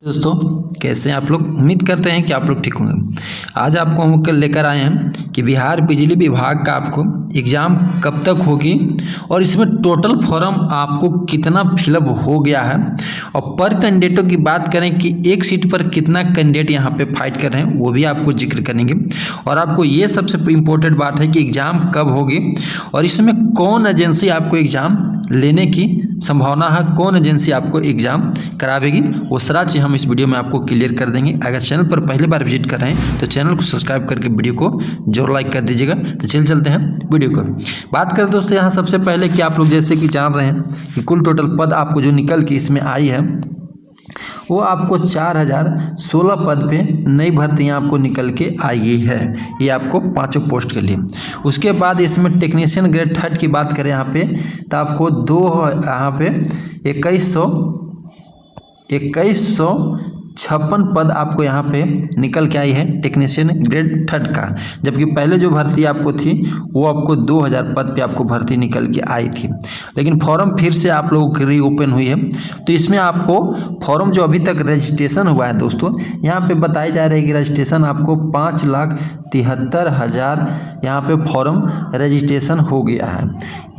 दोस्तों कैसे हैं आप लोग। उम्मीद करते हैं कि आप लोग ठीक होंगे। आज आपको हम लेकर आए हैं कि बिहार बिजली विभाग का आपको एग्ज़ाम कब तक होगी और इसमें टोटल फॉर्म आपको कितना फिलअप हो गया है और पर कैंडिडेटों की बात करें कि एक सीट पर कितना कैंडिडेट यहाँ पे फाइट कर रहे हैं वो भी आपको जिक्र करेंगे। और आपको ये सबसे इम्पोर्टेंट बात है कि एग्ज़ाम कब होगी और इसमें कौन एजेंसी आपको एग्ज़ाम लेने की संभावना है, कौन एजेंसी आपको एग्ज़ाम करावेगी, वो सारा चीज़ हम इस वीडियो में आपको क्लियर कर देंगे। अगर चैनल पर पहली बार विजिट कर रहे हैं तो चैनल को सब्सक्राइब करके वीडियो को जरूर लाइक कर दीजिएगा। तो चलते हैं वीडियो को। बात करें दोस्तों यहाँ सबसे पहले कि आप लोग जैसे कि जान रहे हैं कि कुल टोटल पद आपको जो निकल के इसमें आई है वो आपको 4016 पद पे नई भर्तियाँ आपको निकल के आई है, ये आपको पांचों पोस्ट के लिए। उसके बाद इसमें टेक्नीशियन ग्रेड 3 की बात करें यहाँ पे तो आपको यहाँ पे 2156 पद आपको यहाँ पे निकल के आई है टेक्नीशियन ग्रेड 3 का, जबकि पहले जो भर्ती आपको थी वो आपको 2000 पद पे आपको भर्ती निकल के आई थी। लेकिन फॉर्म फिर से आप लोगों की रीओपन हुई है, तो इसमें आपको फॉर्म जो अभी तक रजिस्ट्रेशन हुआ है दोस्तों, यहाँ पे बताया जा रहा है कि रजिस्ट्रेशन आपको 5,73,000 यहाँ पे फॉर्म रजिस्ट्रेशन हो गया है।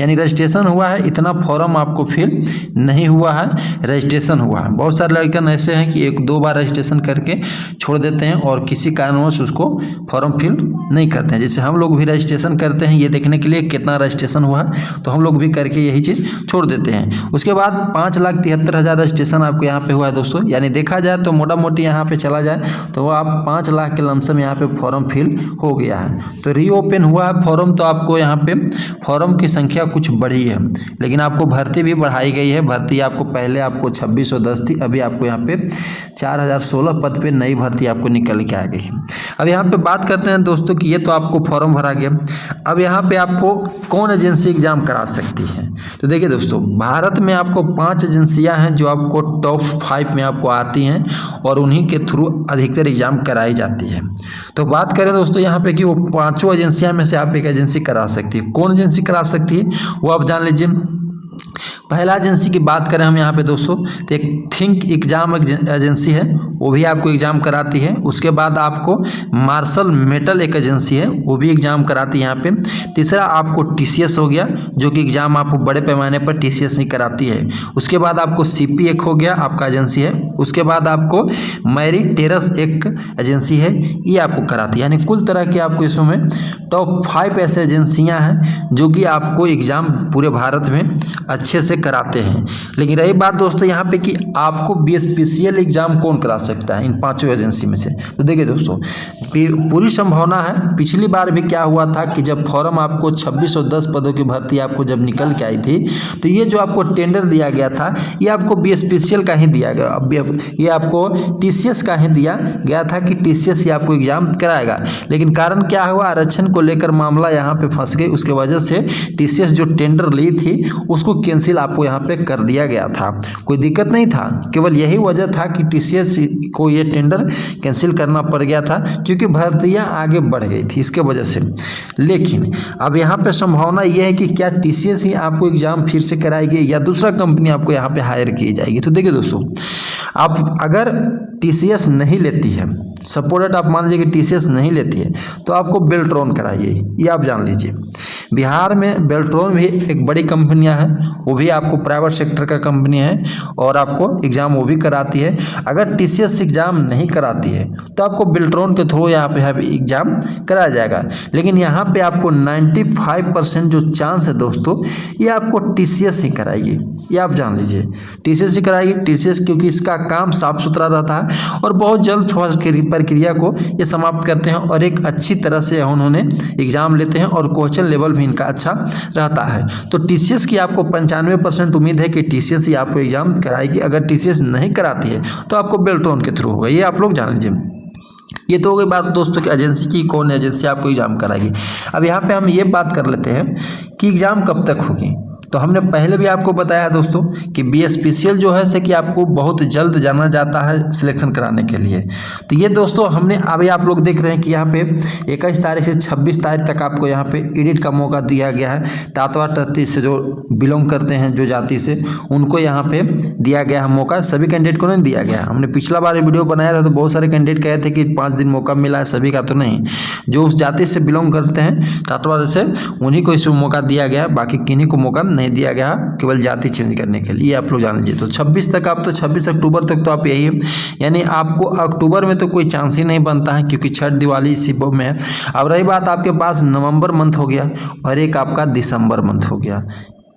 यानी रजिस्ट्रेशन हुआ है, इतना फॉर्म आपको फिल नहीं हुआ है, रजिस्ट्रेशन हुआ है। बहुत सारे लड़के ऐसे हैं कि एक दो बार रजिस्ट्रेशन करके छोड़ देते हैं और किसी कारणवश उसको फॉर्म फिल नहीं करते हैं। जैसे हम लोग भी रजिस्ट्रेशन करते हैं ये देखने के लिए कितना रजिस्ट्रेशन हुआ है, तो हम लोग भी करके यही चीज़ छोड़ देते हैं। उसके बाद 5,73,000 रजिस्ट्रेशन आपको यहाँ पे हुआ है दोस्तों। यानी देखा जाए तो मोटा मोटी यहाँ पे चला जाए तो आप 5 लाख के लमसम यहाँ पे फॉर्म फिल हो गया है। तो रीओपन हुआ है फॉर्म, तो आपको यहाँ पे फॉर्म की संख्या कुछ बढ़ी है, लेकिन आपको भर्ती भी बढ़ाई गई है। भर्ती आपको पहले आपको 2610 थी, अभी आपको यहाँ पे 4016 पद पे नई भर्ती आपको निकल के आ गई है। अब यहाँ पे बात करते हैं दोस्तों कि ये तो आपको फॉर्म भरा गया। अब यहाँ पे आपको कौन एजेंसी एग्जाम करा सकती है, तो देखिए दोस्तों भारत में आपको 5 एजेंसियां हैं जो आपको टॉप 5 में आपको आती हैं और उन्हीं के थ्रू अधिकतर एग्जाम कराई जाती है। तो बात करें दोस्तों यहाँ पे कि वो 5 एजेंसियां में से आप एक एजेंसी करा सकती है। कौन एजेंसी करा सकती है वो आप जान लीजिए। पहला एजेंसी की बात करें हम यहाँ पे दोस्तों तो एक थिंक एग्जाम एजेंसी है, वो भी आपको एग्ज़ाम कराती है। उसके बाद आपको मार्शल मेटल एक एजेंसी है, वो भी एग्ज़ाम कराती है यहाँ पे। तीसरा आपको टीसीएस हो गया जो कि एग्ज़ाम आपको बड़े पैमाने पर टीसीएस नहीं कराती है। उसके बाद आपको सीपी एक हो गया आपका एजेंसी है। उसके बाद आपको मैरिटेरस एक एजेंसी है, ये आपको कराती है। यानी कुल तरह की आपको इसमें टॉप 5 ऐसे एजेंसियाँ हैं जो कि आपको एग्ज़ाम पूरे भारत में अच्छे से कराते हैं। लेकिन रही बात दोस्तों यहाँ पे कि आपको बीएसपीसीएल एग्जाम कौन करा सकता है इन 5 एजेंसी में से, तो देखिए दोस्तों पूरी संभावना है। पिछली बार भी क्या हुआ था कि जब फॉर्म आपको 2610 पदों की भर्ती आपको जब निकल के आई थी तो ये जो आपको टेंडर दिया गया था ये आपको बीएसपीसीएल का ही दिया गया। अब ये आपको टीसीएस का ही दिया गया था कि टीसीएस ही आपको एग्जाम कराएगा। लेकिन कारण क्या हुआ, आरक्षण को लेकर मामला यहाँ पे फंस गई, उसके वजह से टीसीएस जो टेंडर ली थी उसको कैंसिल आपको यहाँ पे कर दिया गया था। कोई दिक्कत नहीं था, केवल यही वजह था कि टीसीएस को ये टेंडर कैंसिल करना पड़ गया था क्योंकि भर्तियाँ आगे बढ़ गई थी इसके वजह से। लेकिन अब यहाँ पे संभावना ये है कि क्या टीसीएस ही आपको एग्जाम फिर से कराएगी या दूसरा कंपनी आपको यहाँ पे हायर की जाएगी। तो देखिए दोस्तों आप अगर टीसीएस नहीं लेती है, सपोर्टेड आप मान लीजिए कि टीसीएस नहीं लेती है तो आपको बेल्ट्रॉन कराइए, ये आप जान लीजिए। बिहार में बेल्ट्रॉन भी एक बड़ी कंपनियां हैं, वो भी आपको प्राइवेट सेक्टर का कंपनी है और आपको एग्ज़ाम वो भी कराती है। अगर टीसीएस एग्ज़ाम नहीं कराती है तो आपको बेल्ट्रॉन के थ्रू यहाँ पे एग्ज़ाम कराया जाएगा। लेकिन यहाँ पे आपको 95% जो चांस है दोस्तों ये आपको टीसीएस ही कराएगी, ये आप जान लीजिए। टीसीएस ही कराएगी, टीसीएस क्योंकि इसका काम साफ सुथरा रहता है और बहुत जल्द प्रक्रिया को ये समाप्त करते हैं और एक अच्छी तरह से उन्होंने एग्ज़ाम लेते हैं और क्वेश्चन लेवल भी इनका अच्छा रहता है। तो टीसीएस की आपको 95% उम्मीद है कि टीसीएस ही आपको एग्जाम कराएगी। अगर टीसीएस नहीं कराती है तो आपको बेल्ट्रॉन के थ्रू होगा, ये आप लोग जान लीजिए। ये तो हो गई बात दोस्तों कि एजेंसी की कौन एजेंसी आपको एग्जाम कराएगी। अब यहाँ पे हम ये बात कर लेते हैं कि एग्जाम कब तक होगी। तो हमने पहले भी आपको बताया दोस्तों कि BSPCL जो है से कि आपको बहुत जल्द जाना जाता है सिलेक्शन कराने के लिए। तो ये दोस्तों हमने अभी आप लोग देख रहे हैं कि यहाँ पे 21 तारीख से 26 तारीख तक आपको यहाँ पे एडिट का मौका दिया गया है। तातवा तत्ती से जो बिलोंग करते हैं जो जाति से, उनको यहाँ पे दिया गया है मौका, सभी कैंडिडेट को नहीं दिया गया। हमने पिछला बार वीडियो बनाया था तो बहुत सारे कैंडिडेट कहे थे कि 5 दिन मौका मिला है, सभी का तो नहीं। जो उस जाति से बिलोंग करते हैं तातवा से, उन्हीं को इसमें मौका दिया गया, बाकी किन्हीं को मौका नहीं दिया गया, केवल जाति चेंज करने के लिए। आप लोग जान लीजिए। तो 26 तक आप तो 26 अक्टूबर तक तो आप यही है, यानी आपको अक्टूबर में तो कोई चांस ही नहीं बनता है क्योंकि छठ दिवाली इसी में है। अब रही बात, आपके पास नवंबर मंथ हो गया और एक आपका दिसंबर मंथ हो गया,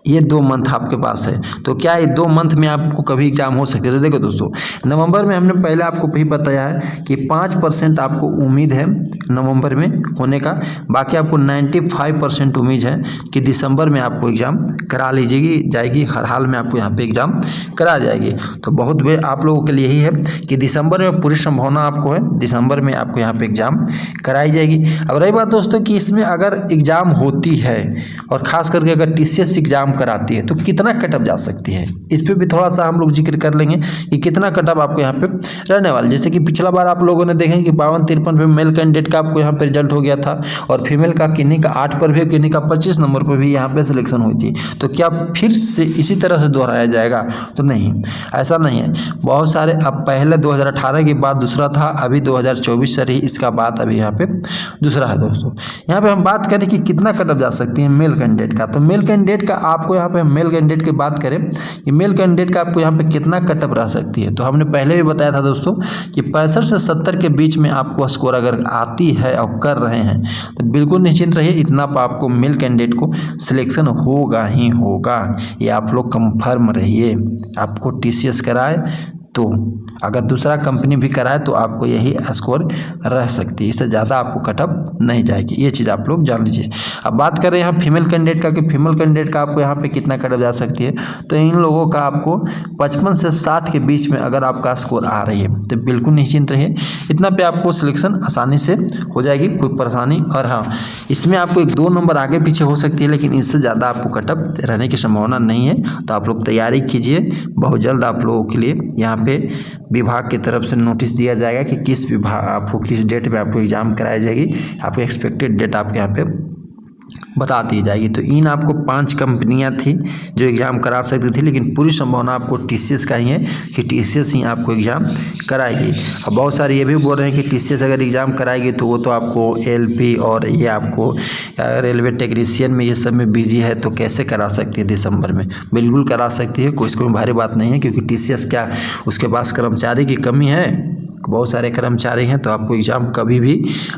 ये 2 मंथ आपके पास है। तो क्या ये 2 मंथ में आपको कभी एग्जाम हो सकते? तो देखो दोस्तों, नवंबर में हमने पहले आपको भी बताया है कि 5% आपको उम्मीद है नवंबर में होने का, बाकी आपको 95% उम्मीद है कि दिसंबर में आपको एग्ज़ाम करा लीजिएगी जाएगी, हर हाल में आपको यहाँ पे एग्ज़ाम करा जाएगी। तो बहुत आप लोगों के लिए यही है कि दिसंबर में पूरी संभावना आपको है, दिसंबर में आपको यहाँ पर एग्ज़ाम कराई जाएगी। अब रही बात दोस्तों कि इसमें अगर एग्ज़ाम होती है और ख़ास करके अगर TCS एग्ज़ाम कराती है तो कितना कटअप जा सकती है, इस पे भी थोड़ा सा हम लोग जिक्र कर लेंगे कि कितना कटअप आपको यहाँ पे रहने वाला। जैसे कि पिछला बार आप लोगों ने देखें कि 52-53 पे मेल कैंडिडेट का आपको यहाँ पे रिजल्ट हो गया था और फीमेल का किन्हीं का 8 पर भी, किन्हीं का 25 नंबर पर भी यहाँ पे सिलेक्शन हुई थी। तो क्या फिर से इसी तरह से दोहराया जाएगा? तो नहीं, ऐसा नहीं है। बहुत सारे, अब पहले 2018 की बात दूसरा था, अभी 2024 से रही इसका बात अभी यहाँ पे दूसरा है दोस्तों। यहाँ पे हम बात करें कि कितना कटअप जा सकती है मेल कैंडिडेट का, तो मेल कैंडिडेट का आपको यहाँ पे मेल कैंडिडेट की बात करें कि मेल कैंडिडेट का आपको यहाँ पे कितना कटअप रह सकती है, तो हमने पहले भी बताया था दोस्तों कि 65 से 70 के बीच में आपको स्कोर अगर आती है और कर रहे हैं तो बिल्कुल निश्चिंत रहिए, इतना पर आपको मेल कैंडिडेट को सिलेक्शन होगा ही होगा। ये आप लोग कंफर्म रहिए। आपको TCS कराए तो अगर दूसरा कंपनी भी कराए तो आपको यही स्कोर रह सकती है, इससे ज़्यादा आपको कटअप नहीं जाएगी। ये चीज़ आप लोग जान लीजिए। अब बात करें यहाँ फीमेल कैंडिडेट का कि फीमेल कैंडिडेट का आपको यहाँ पे कितना कटअप जा सकती है, तो इन लोगों का आपको 55 से 60 के बीच में अगर आपका स्कोर आ रही है तो बिल्कुल निश्चिंत रहिए, इतना पे आपको सिलेक्शन आसानी से हो जाएगी, कोई परेशानी। और हाँ, इसमें आपको 1-2 नंबर आगे पीछे हो सकती है, लेकिन इससे ज़्यादा आपको कटअप रहने की संभावना नहीं है। तो आप लोग तैयारी कीजिए, बहुत जल्द आप लोगों के लिए यहाँ पे विभाग की तरफ से नोटिस दिया जाएगा कि किस विभाग आपको किस डेट में आपको एग्जाम कराई जाएगी, आपको एक्सपेक्टेड डेट आपके यहाँ पे बता दी जाएगी। तो इन आपको 5 कंपनियां थी जो एग्ज़ाम करा सकती थी, लेकिन पूरी संभावना आपको TCS का ही है कि TCS ही आपको एग्ज़ाम कराएगी। अब बहुत सारे ये भी बोल रहे हैं कि TCS अगर एग्ज़ाम कराएगी तो वो तो आपको LP और ये आपको रेलवे टेक्नीशियन में ये सब में बिजी है तो कैसे करा सकती है दिसंबर में? बिल्कुल करा सकती है, कोई भारी बात नहीं है, क्योंकि TCS क्या उसके पास कर्मचारी की कमी है, बहुत सारे कर्मचारी हैं। तो आपको एग्ज़ाम कभी भी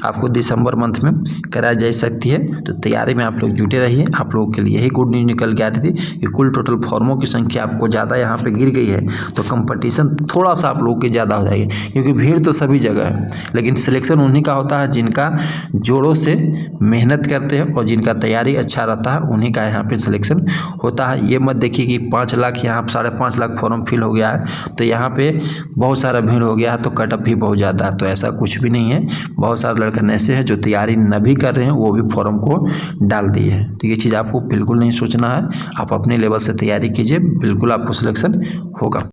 आपको दिसंबर मंथ में कराई जा सकती है। तो तैयारी में आप लोग जुटे रहिए। आप लोगों के लिए यही गुड न्यूज़ निकल के आ रही थी कि कुल टोटल फॉर्मों की संख्या आपको ज़्यादा यहाँ पे गिर गई है, तो कंपटीशन थोड़ा सा आप लोगों की ज़्यादा हो जाएगी, क्योंकि भीड़ तो सभी जगह है, लेकिन सिलेक्शन उन्हीं का होता है जिनका जोरों से मेहनत करते हैं और जिनका तैयारी अच्छा रहता है, उन्हीं का यहाँ पर सिलेक्शन होता है। ये मत देखिए कि 5 लाख यहाँ 5.5 लाख फॉर्म फिल हो गया है तो यहाँ पर बहुत सारा भीड़ हो गया है तो कटअप भी बहुत ज़्यादा है। तो ऐसा कुछ भी नहीं है। बहुत सारे लड़के ऐसे हैं जो तैयारी न भी कर रहे हैं, वो भी फॉर्म को डाल दिए हैं। तो ये चीज़ आपको बिल्कुल नहीं सोचना है, आप अपने लेवल से तैयारी कीजिए, बिल्कुल आपको सिलेक्शन होगा।